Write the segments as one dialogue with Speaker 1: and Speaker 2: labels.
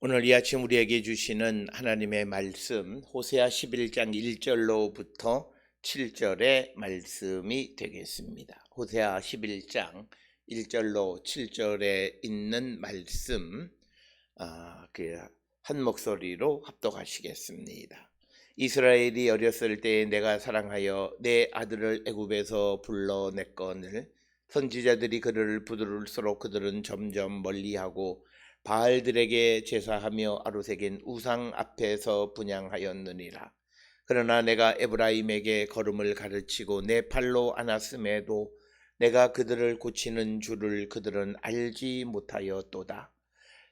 Speaker 1: 오늘 이 아침 우리에게 주시는 하나님의 말씀 호세아 11장 1절로부터 7절의 말씀이 되겠습니다. 호세아 11장 1절로 7절에 있는 말씀 한 목소리로 합독하시겠습니다. 이스라엘이 어렸을 때에 내가 사랑하여 내 아들을 애굽에서 불러냈거늘 선지자들이 그들을 부들을수록 그들은 점점 멀리하고 바알들에게 제사하며 아루새긴 우상 앞에서 분향하였느니라. 그러나 내가 에브라임에게 걸음을 가르치고 내 팔로 안았음에도 내가 그들을 고치는 줄을 그들은 알지 못하였도다.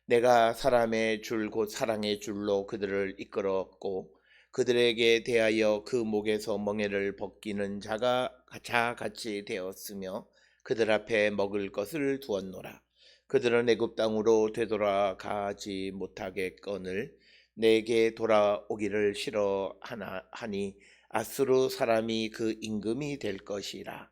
Speaker 1: 내가 사람의 줄 곧 사랑의 줄로 그들을 이끌었고 그들에게 대하여 그 목에서 멍에를 벗기는 자가 자같이 되었으며 그들 앞에 먹을 것을 두었노라. 그들은 애굽 땅으로 되돌아가지 못하겠거늘 내게 돌아오기를 싫어하니 아수르 사람이 그 임금이 될 것이라.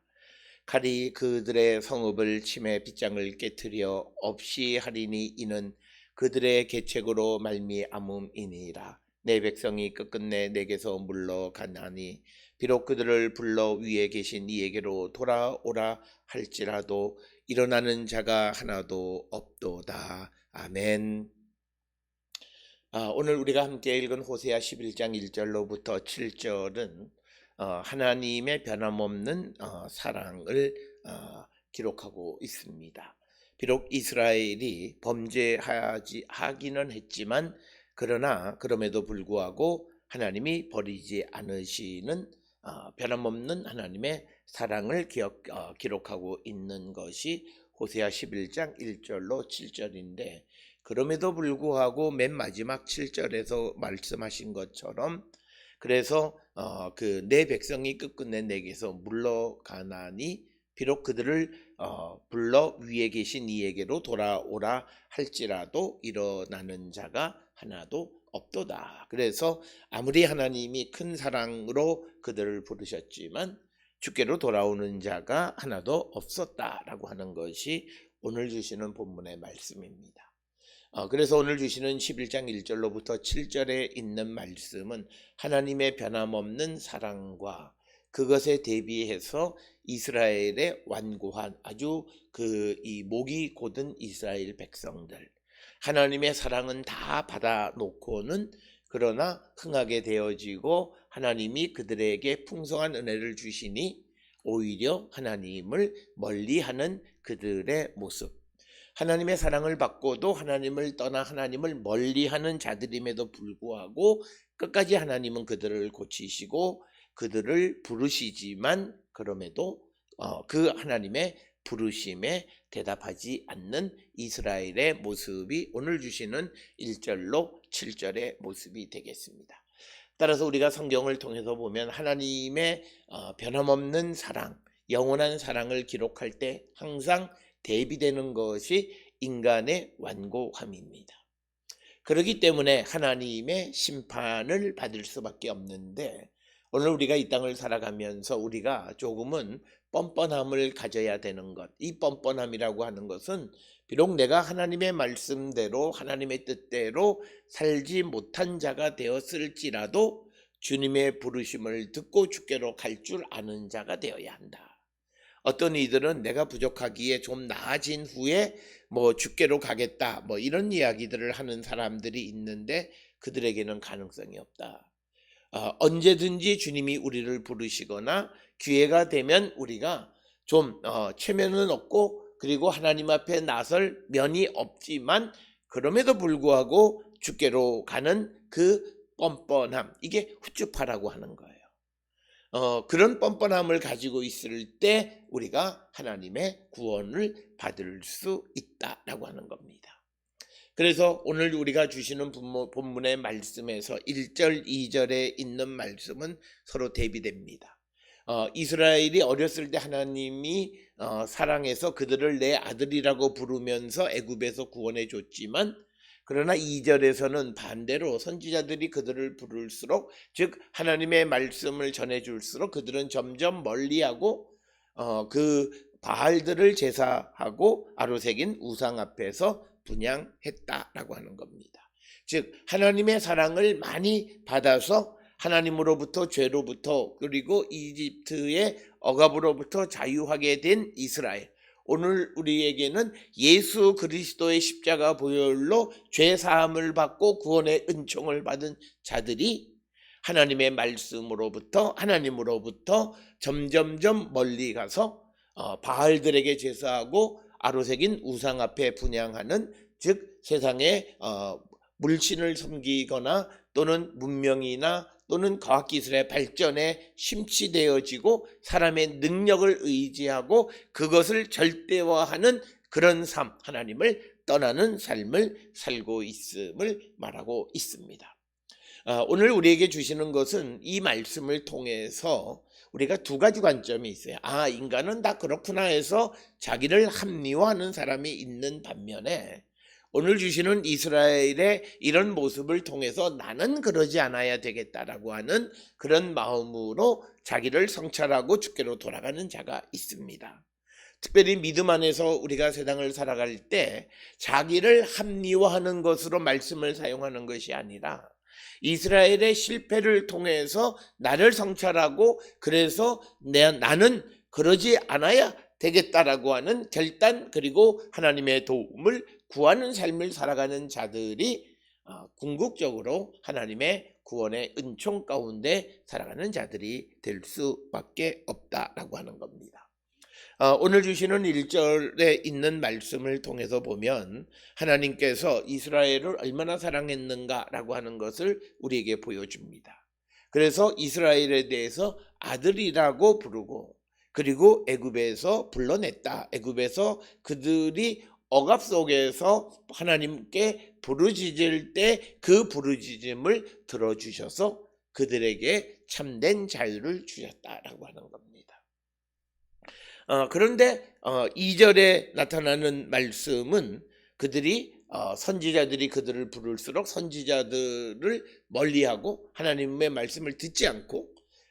Speaker 1: 칼이 그들의 성읍을 치매 빗장을 깨뜨려 없이 하리니 이는 그들의 계책으로 말미암음이니라. 내 백성이 끝끝내 내게서 물러가나니 비록 그들을 불러 위에 계신 이에게로 돌아오라 할지라도 일어나는 자가 하나도 없도다. 아멘. 오늘 우리가 함께 읽은 호세아 11장 1절로부터 7절은 하나님의 변함없는 사랑을 기록하고 있습니다. 비록 이스라엘이 범죄하기는 했지만 그러나 그럼에도 불구하고 하나님이 버리지 않으시는 변함없는 하나님의 사랑을 기록하고 있는 것이 호세아 11장 1절로 7절인데 그럼에도 불구하고 맨 마지막 7절에서 말씀하신 것처럼 그래서 그 내 백성이 끝끝내 내게서 물러가나니 비록 그들을 불러 위에 계신 이에게로 돌아오라 할지라도 일어나는 자가 하나도 없도다. 그래서 아무리 하나님이 큰 사랑으로 그들을 부르셨지만 주께로 돌아오는 자가 하나도 없었다라고 하는 것이 오늘 주시는 본문의 말씀입니다. 그래서 오늘 주시는 11장 1절로부터 7절에 있는 말씀은 하나님의 변함없는 사랑과 그것에 대비해서 이스라엘의 완고한 아주 이 목이 곧은 이스라엘 백성들 하나님의 사랑은 다 받아놓고는 그러나 흥하게 되어지고 하나님이 그들에게 풍성한 은혜를 주시니 오히려 하나님을 멀리하는 그들의 모습. 하나님의 사랑을 받고도 하나님을 떠나 하나님을 멀리하는 자들임에도 불구하고 끝까지 하나님은 그들을 고치시고 그들을 부르시지만 그럼에도 그 하나님의 부르심에 대답하지 않는 이스라엘의 모습이 오늘 주시는 1절로 7절의 모습이 되겠습니다. 따라서 우리가 성경을 통해서 보면 하나님의 변함없는 사랑, 영원한 사랑을 기록할 때 항상 대비되는 것이 인간의 완고함입니다. 그렇기 때문에 하나님의 심판을 받을 수밖에 없는데 오늘 우리가 이 땅을 살아가면서 우리가 조금은 뻔뻔함을 가져야 되는 것. 이 뻔뻔함이라고 하는 것은 비록 내가 하나님의 말씀대로 하나님의 뜻대로 살지 못한 자가 되었을지라도 주님의 부르심을 듣고 주께로 갈 줄 아는 자가 되어야 한다. 어떤 이들은 내가 부족하기에 좀 나아진 후에 주께로 가겠다 이런 이야기들을 하는 사람들이 있는데 그들에게는 가능성이 없다. 언제든지 주님이 우리를 부르시거나 기회가 되면 우리가 좀 체면은 없고 그리고 하나님 앞에 나설 면이 없지만 그럼에도 불구하고 주께로 가는 그 뻔뻔함, 이게 후추파라고 하는 거예요. 그런 뻔뻔함을 가지고 있을 때 우리가 하나님의 구원을 받을 수 있다라고 하는 겁니다. 그래서 오늘 우리가 주시는 본문의 말씀에서 1절, 2절에 있는 말씀은 서로 대비됩니다. 이스라엘이 어렸을 때 하나님이 사랑해서 그들을 내 아들이라고 부르면서 애굽에서 구원해 줬지만 그러나 2절에서는 반대로 선지자들이 그들을 부를수록 즉 하나님의 말씀을 전해줄수록 그들은 점점 멀리하고 그 바알들을 제사하고 아로새긴 우상 앞에서 분향했다라고 하는 겁니다. 즉 하나님의 사랑을 많이 받아서 하나님으로부터 죄로부터 그리고 이집트의 억압으로부터 자유하게 된 이스라엘. 오늘 우리에게는 예수 그리스도의 십자가 보혈로 죄 사함을 받고 구원의 은총을 받은 자들이 하나님의 말씀으로부터 하나님으로부터 점점점 멀리 가서 바알들에게 제사하고 아로새긴 우상 앞에 분향하는, 즉 세상의 물신을 섬기거나 또는 문명이나 또는 과학기술의 발전에 심취되어지고 사람의 능력을 의지하고 그것을 절대화하는 그런 삶, 하나님을 떠나는 삶을 살고 있음을 말하고 있습니다. 오늘 우리에게 주시는 것은 이 말씀을 통해서 우리가 두 가지 관점이 있어요. 인간은 다 그렇구나 해서 자기를 합리화하는 사람이 있는 반면에 오늘 주시는 이스라엘의 이런 모습을 통해서 나는 그러지 않아야 되겠다라고 하는 그런 마음으로 자기를 성찰하고 주께로 돌아가는 자가 있습니다. 특별히 믿음 안에서 우리가 세상을 살아갈 때 자기를 합리화하는 것으로 말씀을 사용하는 것이 아니라 이스라엘의 실패를 통해서 나를 성찰하고 그래서 나는 그러지 않아야 되겠다라고 하는 결단, 그리고 하나님의 도움을 구하는 삶을 살아가는 자들이 궁극적으로 하나님의 구원의 은총 가운데 살아가는 자들이 될 수밖에 없다라고 하는 겁니다. 오늘 주시는 1절에 있는 말씀을 통해서 보면 하나님께서 이스라엘을 얼마나 사랑했는가라고 하는 것을 우리에게 보여줍니다. 그래서 이스라엘에 대해서 아들이라고 부르고 그리고 애굽에서 불러냈다. 애굽에서 그들이 억압 속에서 하나님께 부르짖을 때 그 부르짖음을 들어주셔서 그들에게 참된 자유를 주셨다라고 하는 겁니다. 그런데 2절에 나타나는 말씀은 그들이 선지자들이 그들을 부를수록 선지자들을 멀리하고 하나님의 말씀을 듣지 않고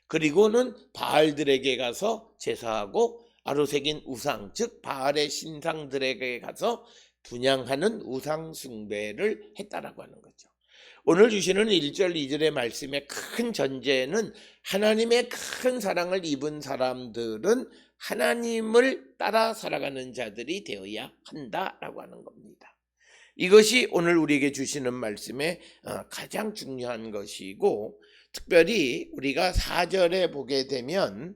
Speaker 1: 그리고는 바알들에게 가서 제사하고 아로새긴 우상, 즉 바알의 신상들에게 가서 분향하는 우상 숭배를 했다라고 하는 거죠. 오늘 주시는 1절, 2절의 말씀의 큰 전제는 하나님의 큰 사랑을 입은 사람들은 하나님을 따라 살아가는 자들이 되어야 한다라고 하는 겁니다. 이것이 오늘 우리에게 주시는 말씀의 가장 중요한 것이고, 특별히 우리가 4절에 보게 되면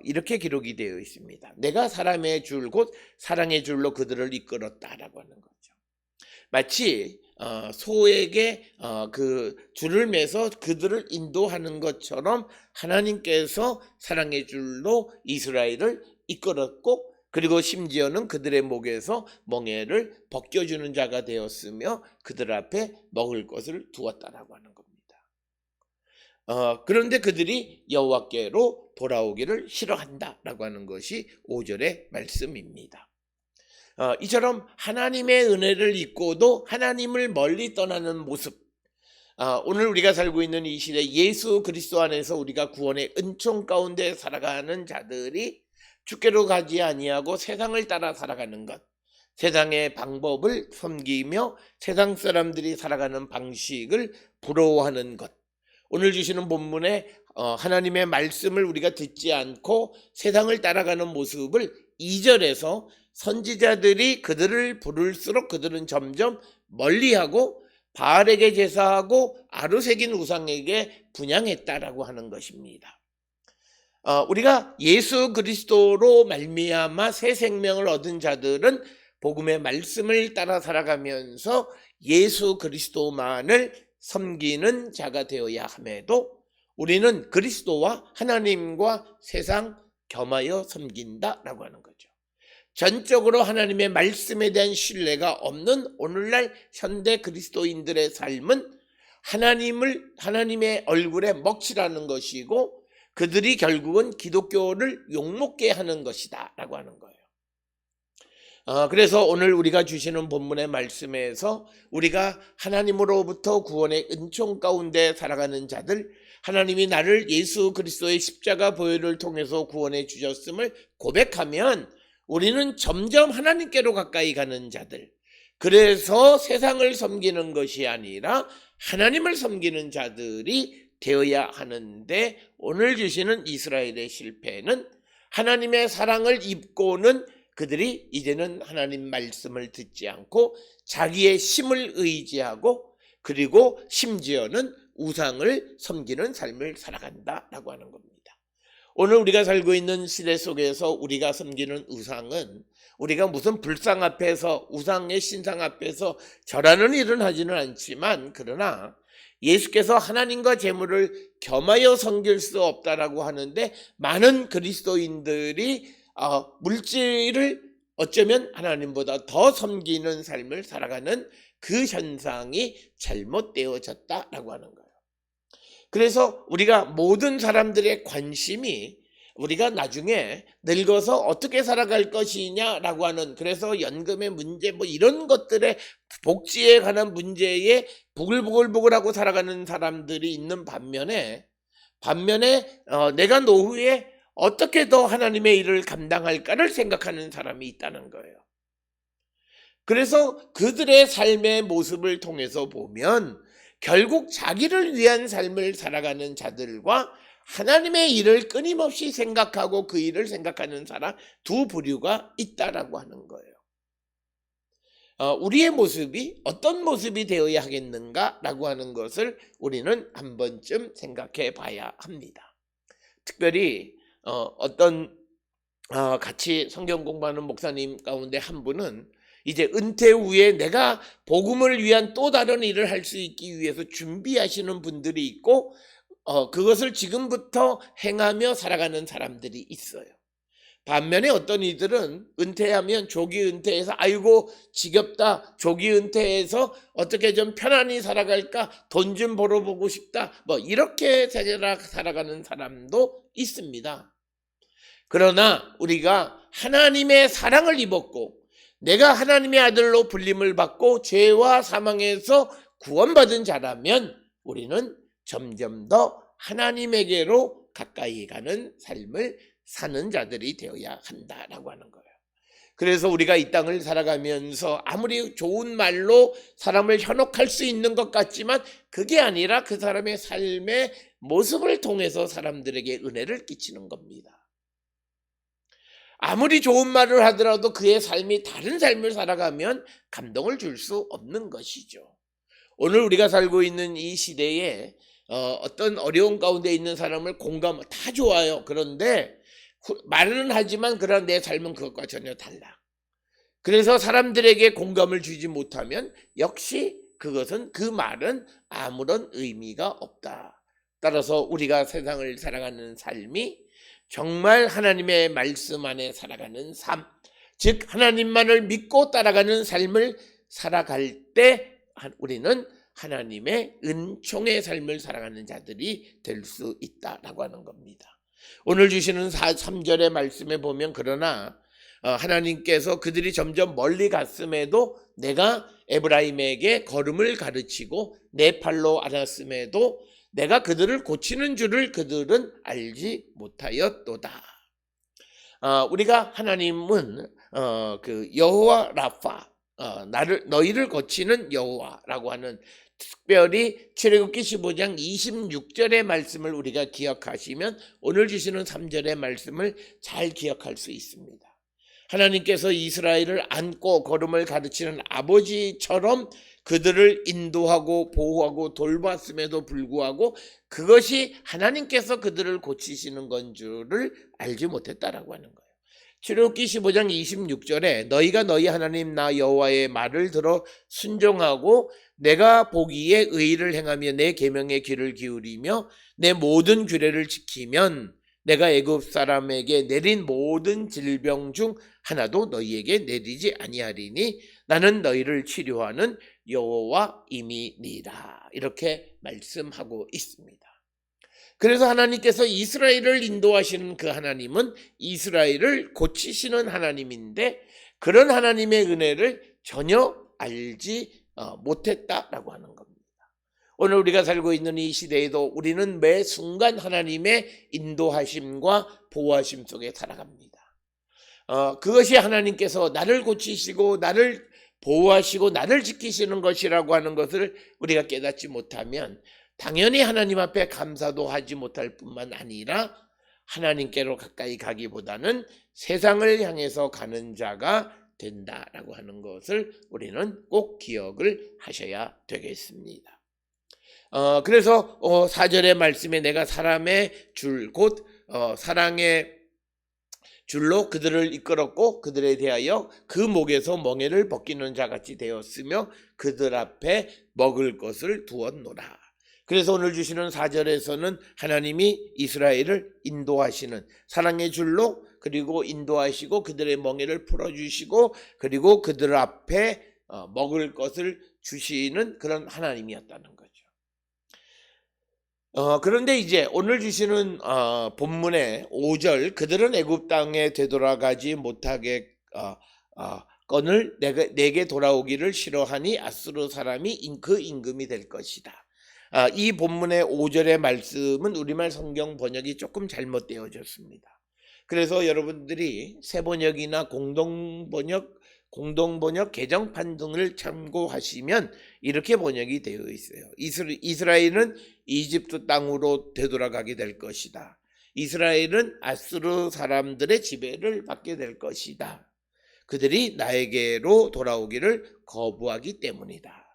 Speaker 1: 이렇게 기록이 되어 있습니다. 내가 사람의 줄 곧 사랑의 줄로 그들을 이끌었다라고 하는 거죠. 마치 소에게 그 줄을 매서 그들을 인도하는 것처럼 하나님께서 사랑의 줄로 이스라엘을 이끌었고, 그리고 심지어는 그들의 목에서 멍에를 벗겨주는 자가 되었으며 그들 앞에 먹을 것을 두었다라고 하는 겁니다. 그런데 그들이 여호와께로 돌아오기를 싫어한다라고 하는 것이 5절의 말씀입니다. 이처럼 하나님의 은혜를 잊고도 하나님을 멀리 떠나는 모습, 오늘 우리가 살고 있는 이 시대 예수 그리스도 안에서 우리가 구원의 은총 가운데 살아가는 자들이 주께로 가지 아니하고 세상을 따라 살아가는 것, 세상의 방법을 섬기며 세상 사람들이 살아가는 방식을 부러워하는 것, 오늘 주시는 본문에 하나님의 말씀을 우리가 듣지 않고 세상을 따라가는 모습을 2절에서 선지자들이 그들을 부를수록 그들은 점점 멀리하고 바알에게 제사하고 아르새긴 우상에게 분향했다라고 하는 것입니다. 우리가 예수 그리스도로 말미암아 새 생명을 얻은 자들은 복음의 말씀을 따라 살아가면서 예수 그리스도만을 섬기는 자가 되어야 함에도 우리는 그리스도와 하나님과 세상 겸하여 섬긴다라고 하는 거죠. 전적으로 하나님의 말씀에 대한 신뢰가 없는 오늘날 현대 그리스도인들의 삶은 하나님의 얼굴에 먹칠하는 것이고 그들이 결국은 기독교를 욕먹게 하는 것이다 라고 하는 거예요. 그래서 오늘 우리가 주시는 본문의 말씀에서 우리가 하나님으로부터 구원의 은총 가운데 살아가는 자들, 하나님이 나를 예수 그리스도의 십자가 보혈을 통해서 구원해 주셨음을 고백하면 우리는 점점 하나님께로 가까이 가는 자들, 그래서 세상을 섬기는 것이 아니라 하나님을 섬기는 자들이 되어야 하는데, 오늘 주시는 이스라엘의 실패는 하나님의 사랑을 입고는 그들이 이제는 하나님 말씀을 듣지 않고 자기의 힘을 의지하고, 그리고 심지어는 우상을 섬기는 삶을 살아간다라고 하는 겁니다. 오늘 우리가 살고 있는 시대 속에서 우리가 섬기는 우상은, 우리가 무슨 불상 앞에서, 우상의 신상 앞에서 절하는 일은 하지는 않지만, 그러나 예수께서 하나님과 재물을 겸하여 섬길 수 없다라고 하는데, 많은 그리스도인들이 물질을 어쩌면 하나님보다 더 섬기는 삶을 살아가는 그 현상이 잘못되어졌다라고 하는 거예요. 그래서 우리가 모든 사람들의 관심이 우리가 나중에 늙어서 어떻게 살아갈 것이냐라고 하는, 그래서 연금의 문제 뭐 이런 것들의 복지에 관한 문제에 부글부글부글하고 살아가는 사람들이 있는 반면에 내가 노후에 어떻게 더 하나님의 일을 감당할까를 생각하는 사람이 있다는 거예요. 그래서 그들의 삶의 모습을 통해서 보면 결국 자기를 위한 삶을 살아가는 자들과 하나님의 일을 끊임없이 생각하고 그 일을 생각하는 사람, 두 부류가 있다라고 하는 거예요. 우리의 모습이 어떤 모습이 되어야 하겠는가라고 하는 것을 우리는 한 번쯤 생각해 봐야 합니다. 특별히 같이 성경 공부하는 목사님 가운데 한 분은 이제 은퇴 후에 내가 복음을 위한 또 다른 일을 할 수 있기 위해서 준비하시는 분들이 있고, 그것을 지금부터 행하며 살아가는 사람들이 있어요. 반면에 어떤 이들은 은퇴하면 조기 은퇴해서 아이고 지겹다, 조기 은퇴해서 어떻게 좀 편안히 살아갈까, 돈 좀 벌어보고 싶다, 뭐 이렇게 살아가는 사람도 있습니다. 그러나 우리가 하나님의 사랑을 입었고 내가 하나님의 아들로 불림을 받고 죄와 사망에서 구원받은 자라면 우리는 점점 더 하나님에게로 가까이 가는 삶을 사는 자들이 되어야 한다라고 하는 거예요. 그래서 우리가 이 땅을 살아가면서 아무리 좋은 말로 사람을 현혹할 수 있는 것 같지만 그게 아니라 그 사람의 삶의 모습을 통해서 사람들에게 은혜를 끼치는 겁니다. 아무리 좋은 말을 하더라도 그의 삶이 다른 삶을 살아가면 감동을 줄 수 없는 것이죠. 오늘 우리가 살고 있는 이 시대에 어떤 어려운 가운데 있는 사람을 다 좋아요. 그런데 말은 하지만 그러나 내 삶은 그것과 전혀 달라. 그래서 사람들에게 공감을 주지 못하면 역시 그 말은 아무런 의미가 없다. 따라서 우리가 세상을 살아가는 삶이 정말 하나님의 말씀 안에 살아가는 삶, 즉 하나님만을 믿고 따라가는 삶을 살아갈 때 우리는 하나님의 은총의 삶을 살아가는 자들이 될 수 있다라고 하는 겁니다. 오늘 주시는 3절의 말씀에 보면, 그러나 하나님께서 그들이 점점 멀리 갔음에도 내가 에브라임에게 걸음을 가르치고 내 팔로 알았음에도 내가 그들을 고치는 줄을 그들은 알지 못하였도다. 우리가 하나님은 그 여호와 라파, 너희를 고치는 여호와라고 하는, 특별히 출애굽기 15장 26절의 말씀을 우리가 기억하시면 오늘 주시는 3절의 말씀을 잘 기억할 수 있습니다. 하나님께서 이스라엘을 안고 걸음을 가르치는 아버지처럼 그들을 인도하고 보호하고 돌봤음에도 불구하고 그것이 하나님께서 그들을 고치시는 건 줄을 알지 못했다라고 하는 거예요. 출애굽기 15장 26절에 너희가 너희 하나님 나 여호와의 말을 들어 순종하고 내가 보기에 의를 행하며 내 계명에 귀를 기울이며 내 모든 규례를 지키면 내가 애굽 사람에게 내린 모든 질병 중 하나도 너희에게 내리지 아니하리니 나는 너희를 치료하는 여호와임이니라. 이렇게 말씀하고 있습니다. 그래서 하나님께서 이스라엘을 인도하시는 그 하나님은 이스라엘을 고치시는 하나님인데 그런 하나님의 은혜를 전혀 알지 못했다라고 하는 겁니다. 오늘 우리가 살고 있는 이 시대에도 우리는 매 순간 하나님의 인도하심과 보호하심 속에 살아갑니다. 그것이 하나님께서 나를 고치시고 나를 보호하시고 나를 지키시는 것이라고 하는 것을 우리가 깨닫지 못하면 당연히 하나님 앞에 감사도 하지 못할 뿐만 아니라 하나님께로 가까이 가기보다는 세상을 향해서 가는 자가 된다라고 하는 것을 우리는 꼭 기억을 하셔야 되겠습니다. 그래서 4절의 말씀에 내가 사람의 줄 곧 사랑의 줄로 그들을 이끌었고 그들에 대하여 그 목에서 멍에를 벗기는 자같이 되었으며 그들 앞에 먹을 것을 두었노라. 그래서 오늘 주시는 4절에서는 하나님이 이스라엘을 인도하시는 사랑의 줄로 그리고 인도하시고 그들의 멍에를 풀어주시고 그리고 그들 앞에 먹을 것을 주시는 그런 하나님이었다는 거죠. 그런데 이제 오늘 주시는 본문의 5절 그들은 애굽 땅에 되돌아가지 못하게 건을 내게 돌아오기를 싫어하니 아수르 사람이 그 임금이 될 것이다. 이 본문의 5절의 말씀은 우리말 성경 번역이 조금 잘못되어졌습니다. 그래서 여러분들이 새번역이나 공동번역 개정판 등을 참고하시면 이렇게 번역이 되어 있어요. 이스라엘은 이집트 땅으로 되돌아가게 될 것이다. 이스라엘은 아수르 사람들의 지배를 받게 될 것이다. 그들이 나에게로 돌아오기를 거부하기 때문이다.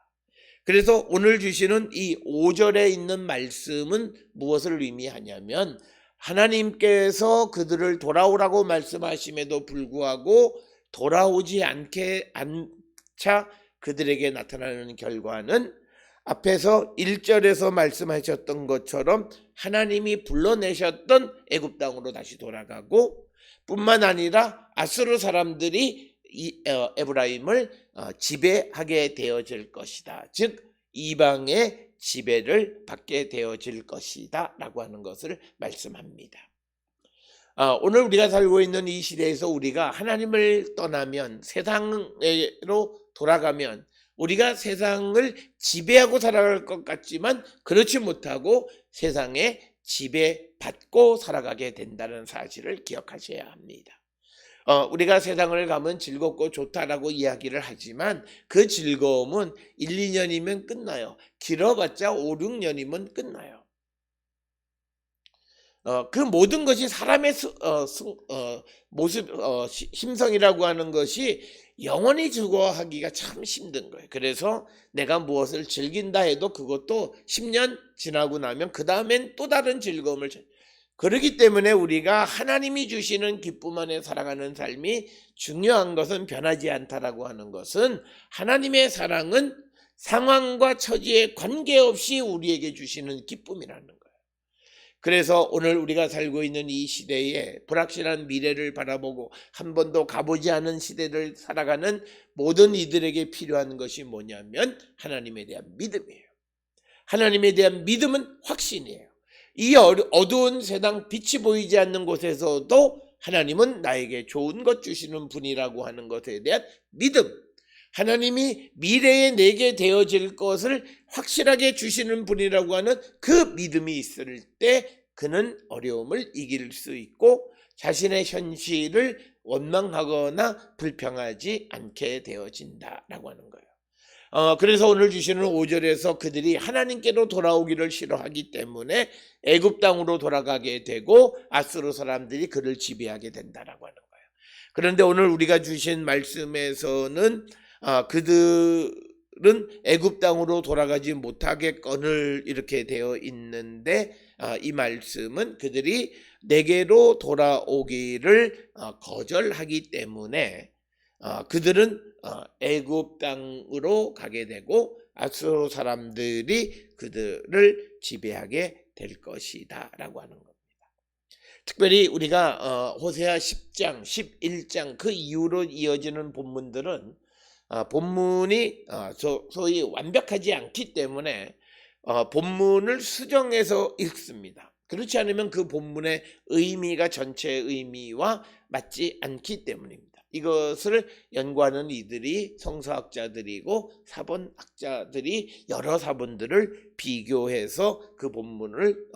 Speaker 1: 그래서 오늘 주시는 이 5절에 있는 말씀은 무엇을 의미하냐면 하나님께서 그들을 돌아오라고 말씀하심에도 불구하고 돌아오지 않자 그들에게 나타나는 결과는 앞에서 1절에서 말씀하셨던 것처럼 하나님이 불러내셨던 애굽 땅으로 다시 돌아가고 뿐만 아니라 아수르 사람들이 에브라임을 지배하게 되어질 것이다. 즉 이방의 지배를 받게 되어질 것이다 라고 하는 것을 말씀합니다. 오늘 우리가 살고 있는 이 시대에서 우리가 하나님을 떠나면 세상으로 돌아가면 우리가 세상을 지배하고 살아갈 것 같지만 그렇지 못하고 세상에 지배받고 살아가게 된다는 사실을 기억하셔야 합니다. 우리가 세상을 가면 즐겁고 좋다라고 이야기를 하지만 그 즐거움은 1, 2년이면 끝나요. 길어봤자 5, 6년이면 끝나요. 그 모든 것이 사람의 모습, 심성이라고 하는 것이 영원히 즐거워하기가 참 힘든 거예요. 그래서 내가 무엇을 즐긴다 해도 그것도 10년 지나고 나면 그 다음엔 또 다른 즐거움을 그렇기 때문에 우리가 하나님이 주시는 기쁨 안에 살아가는 삶이 중요한 것은 변하지 않다라고 하는 것은 하나님의 사랑은 상황과 처지에 관계없이 우리에게 주시는 기쁨이라는 거예요. 그래서 오늘 우리가 살고 있는 이 시대에 불확실한 미래를 바라보고 한 번도 가보지 않은 시대를 살아가는 모든 이들에게 필요한 것이 뭐냐면 하나님에 대한 믿음이에요. 하나님에 대한 믿음은 확신이에요. 이 어두운 세상 빛이 보이지 않는 곳에서도 하나님은 나에게 좋은 것 주시는 분이라고 하는 것에 대한 믿음, 하나님이 미래에 내게 되어질 것을 확실하게 주시는 분이라고 하는 그 믿음이 있을 때 그는 어려움을 이길 수 있고 자신의 현실을 원망하거나 불평하지 않게 되어진다라고 하는 거예요. 그래서 오늘 주시는 5절에서 그들이 하나님께로 돌아오기를 싫어하기 때문에 애굽 땅으로 돌아가게 되고 아수르 사람들이 그를 지배하게 된다라고 하는 거예요. 그런데 오늘 우리가 주신 말씀에서는 그들은 애굽 땅으로 돌아가지 못하겠거늘 이렇게 되어 있는데 이 말씀은 그들이 내게로 돌아오기를 거절하기 때문에 그들은 애굽 땅으로 가게 되고 아수르 사람들이 그들을 지배하게 될 것이다 라고 하는 겁니다. 특별히 우리가 호세아 10장, 11장 그 이후로 이어지는 본문들은 본문이 소위 완벽하지 않기 때문에 본문을 수정해서 읽습니다. 그렇지 않으면 그 본문의 의미가 전체의 의미와 맞지 않기 때문입니다. 이것을 연구하는 이들이 성서학자들이고 사본학자들이 여러 사본들을 비교해서 그 본문을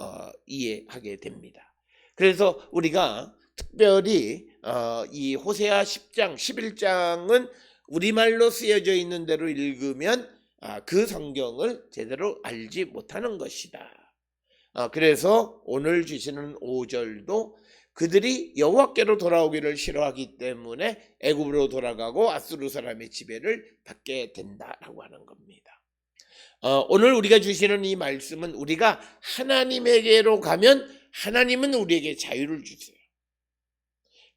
Speaker 1: 이해하게 됩니다. 그래서 우리가 특별히 이 호세아 10장, 11장은 우리말로 쓰여져 있는 대로 읽으면 그 성경을 제대로 알지 못하는 것이다. 그래서 오늘 주시는 5절도 그들이 여호와께로 돌아오기를 싫어하기 때문에 애굽으로 돌아가고 아수르 사람의 지배를 받게 된다라고 하는 겁니다. 오늘 우리가 주시는 이 말씀은 우리가 하나님에게로 가면 하나님은 우리에게 자유를 주세요.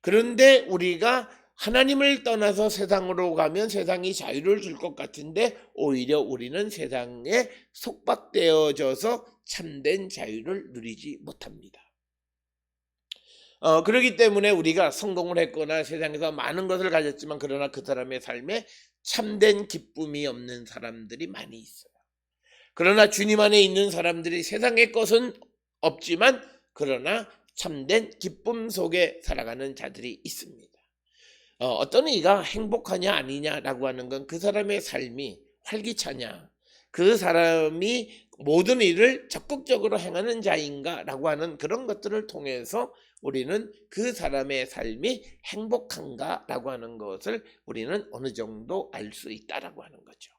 Speaker 1: 그런데 우리가 하나님을 떠나서 세상으로 가면 세상이 자유를 줄 것 같은데 오히려 우리는 세상에 속박되어져서 참된 자유를 누리지 못합니다. 그렇기 때문에 우리가 성공을 했거나 세상에서 많은 것을 가졌지만 그러나 그 사람의 삶에 참된 기쁨이 없는 사람들이 많이 있어요. 그러나 주님 안에 있는 사람들이 세상의 것은 없지만 그러나 참된 기쁨 속에 살아가는 자들이 있습니다. 어떤 이가 행복하냐 아니냐라고 하는 건 그 사람의 삶이 활기차냐, 그 사람이 모든 일을 적극적으로 행하는 자인가라고 하는 그런 것들을 통해서 우리는 그 사람의 삶이 행복한가라고 하는 것을 우리는 어느 정도 알 수 있다라고 하는 거죠.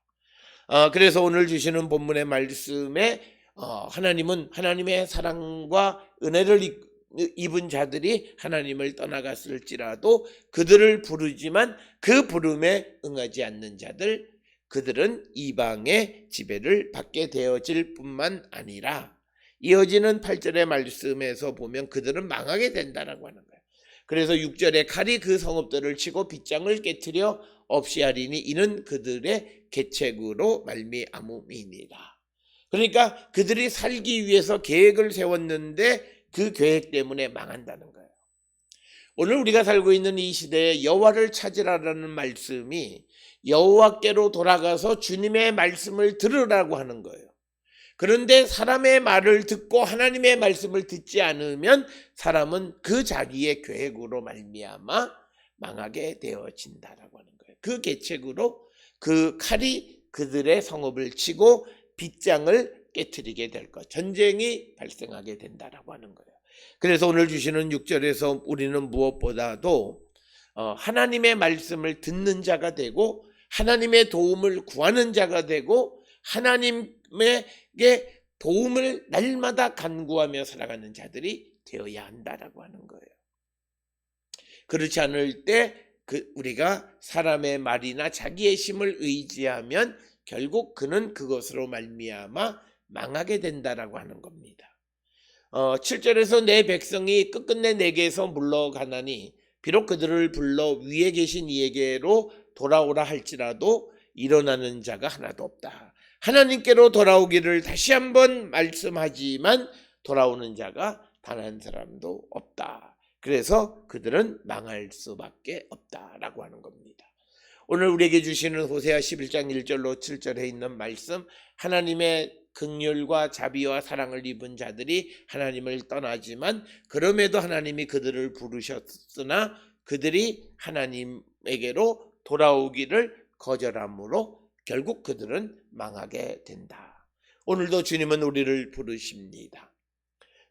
Speaker 1: 그래서 오늘 주시는 본문의 말씀에 하나님은 하나님의 사랑과 은혜를 입은 자들이 하나님을 떠나갔을지라도 그들을 부르지만 그 부름에 응하지 않는 자들, 그들은 이방의 지배를 받게 되어질 뿐만 아니라 이어지는 8절의 말씀에서 보면 그들은 망하게 된다라고 하는 거예요. 그래서 6절에 칼이 그 성읍들을 치고 빗장을 깨트려 없이 하리니 이는 그들의 계책으로 말미암음이니라. 그러니까 그들이 살기 위해서 계획을 세웠는데 그 계획 때문에 망한다는 거예요. 오늘 우리가 살고 있는 이 시대에 여호와를 찾으라라는 말씀이 여호와께로 돌아가서 주님의 말씀을 들으라고 하는 거예요. 그런데 사람의 말을 듣고 하나님의 말씀을 듣지 않으면 사람은 그 자기의 계획으로 말미암아 망하게 되어진다라고 하는 거예요. 그 계책으로 그 칼이 그들의 성읍을 치고 빗장을 깨트리게 될 것, 전쟁이 발생하게 된다라고 하는 거예요. 그래서 오늘 주시는 6절에서 우리는 무엇보다도 하나님의 말씀을 듣는 자가 되고 하나님의 도움을 구하는 자가 되고 하나님에게 도움을 날마다 간구하며 살아가는 자들이 되어야 한다라고 하는 거예요. 그렇지 않을 때 우리가 사람의 말이나 자기의 힘을 의지하면 결국 그는 그것으로 말미암아 망하게 된다라고 하는 겁니다. 7절에서 내 백성이 끝끝내 내게서 물러가나니 비록 그들을 불러 위에 계신 이에게로 돌아오라 할지라도 일어나는 자가 하나도 없다. 하나님께로 돌아오기를 다시 한번 말씀하지만 돌아오는 자가 단 한 사람도 없다. 그래서 그들은 망할 수밖에 없다라고 하는 겁니다. 오늘 우리에게 주시는 호세아 11장 1절로 7절에 있는 말씀, 하나님의 긍휼과 자비와 사랑을 입은 자들이 하나님을 떠나지만 그럼에도 하나님이 그들을 부르셨으나 그들이 하나님에게로 돌아오기를 거절함으로 결국 그들은 망하게 된다. 오늘도 주님은 우리를 부르십니다.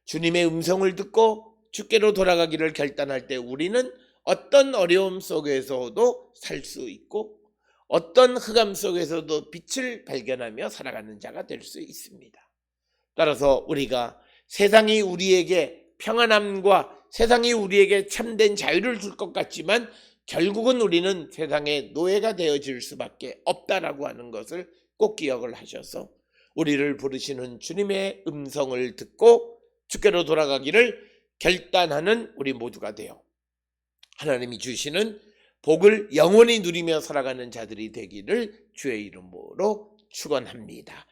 Speaker 1: 주님의 음성을 듣고 주께로 돌아가기를 결단할 때 우리는 어떤 어려움 속에서도 살 수 있고 어떤 흑암 속에서도 빛을 발견하며 살아가는 자가 될 수 있습니다. 따라서 우리가 세상이 우리에게 평안함과 세상이 우리에게 참된 자유를 줄 것 같지만 결국은 우리는 세상의 노예가 되어질 수밖에 없다라고 하는 것을 꼭 기억을 하셔서 우리를 부르시는 주님의 음성을 듣고 주께로 돌아가기를 결단하는 우리 모두가 되어 하나님이 주시는 복을 영원히 누리며 살아가는 자들이 되기를 주의 이름으로 축원합니다.